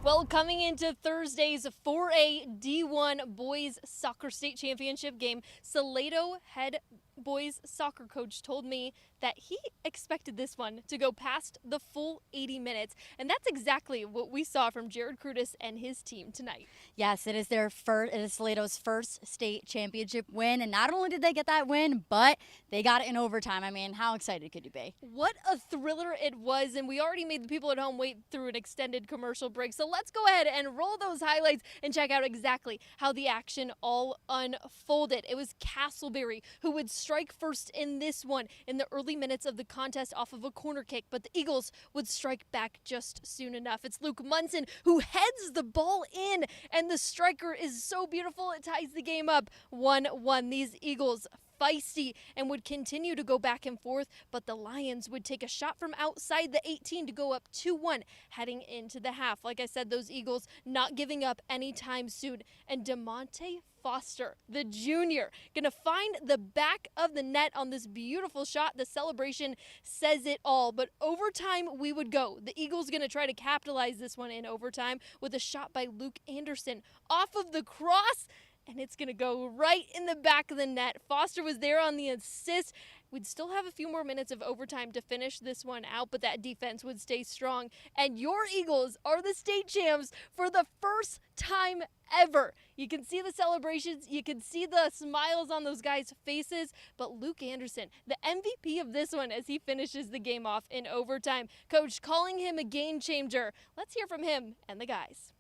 Well, coming into Thursday's 4A D1 Boys Soccer State Championship game, Salado head boys soccer coach told me that he expected this one to go past the full 80 minutes. And that's exactly what we saw from Jared Curtis and his team tonight. Yes, it is Salado's first state championship win. And not only did they get that win, but they got it in overtime. I mean, how excited could you be? What a thriller it was. And we already made the people at home wait through an extended commercial break. So let's go ahead and roll those highlights and check out exactly how the action all unfolded. It was Castleberry who would strike first in this one in the early minutes of the contest off of a corner kick, but the Eagles would strike back just soon enough. It's Luke Munson who heads the ball in, and the striker is so beautiful it ties the game up 1-1. These Eagles feisty and would continue to go back and forth, but the Lions would take a shot from outside the 18 to go up 2-1 heading into the half. Like I said, those Eagles not giving up anytime soon. And DeMonte Foster, the junior, gonna find the back of the net on this beautiful shot. The celebration says it all, but overtime we would go. The Eagles gonna try to capitalize this one in overtime with a shot by Luke Anderson off of the cross, and it's gonna go right in the back of the net. Foster was there on the assist. We'd still have a few more minutes of overtime to finish this one out, but that defense would stay strong. And your Eagles are the state champs for the first time ever. You can see the celebrations, you can see the smiles on those guys' faces, but Luke Anderson, the MVP of this one as he finishes the game off in overtime. Coach calling him a game changer. Let's hear from him and the guys.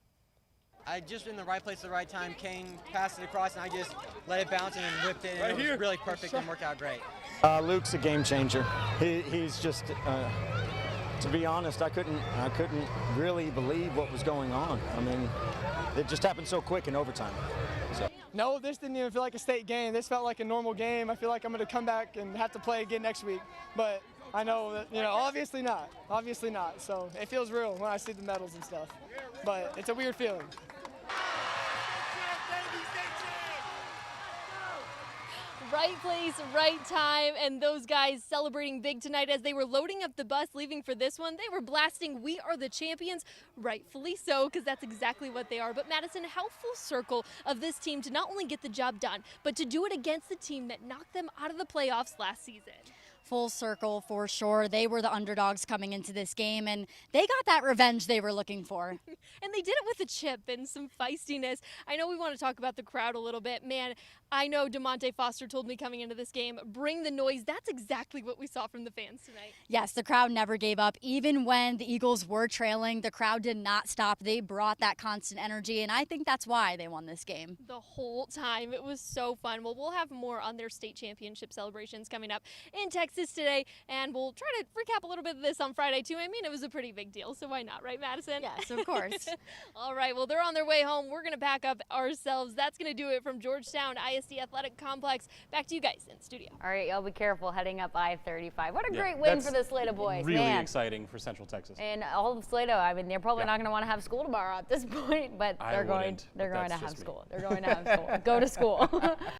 I just in the right place at the right time. Kane passed it across, and I just let it bounce and then whipped it. And it was really perfect and worked out great. Luke's a game changer. He's just, to be honest, I couldn't really believe what was going on. I mean, it just happened so quick in overtime. So. No, this didn't even feel like a state game. This felt like a normal game. I feel like I'm going to come back and have to play again next week. But I know that, obviously not. Obviously not. So it feels real when I see the medals and stuff. But it's a weird feeling. Right place, right time, and those guys celebrating big tonight as they were loading up the bus, leaving for this one. They were blasting "We Are the Champions," rightfully so, because that's exactly what they are. But Madison, how full circle of this team to not only get the job done, but to do it against the team that knocked them out of the playoffs last season. Full circle for sure. They were the underdogs coming into this game, and they got that revenge they were looking for. And they did it with a chip and some feistiness. I know we want to talk about the crowd a little bit. Man, I know DeMonte Foster told me coming into this game, bring the noise. That's exactly what we saw from the fans tonight. Yes, the crowd never gave up. Even when the Eagles were trailing, the crowd did not stop. They brought that constant energy, and I think that's why they won this game. The whole time. It was so fun. Well, we'll have more on their state championship celebrations coming up in Texas today, and we'll try to recap a little bit of this on Friday, too. I mean, it was a pretty big deal, so why not, right, Madison? Yes, of course. All right, well, they're on their way home. We're going to pack up ourselves. That's going to do it from Georgetown ISD Athletic Complex. Back to you guys in the studio. All right, y'all be careful heading up I-35. What a great win for the Salado boys. Really Man. exciting for Central Texas. And all of Salado, I mean, they're probably not going to want to have school tomorrow at this point, but they're going to have school. They're going to have school. Go to school.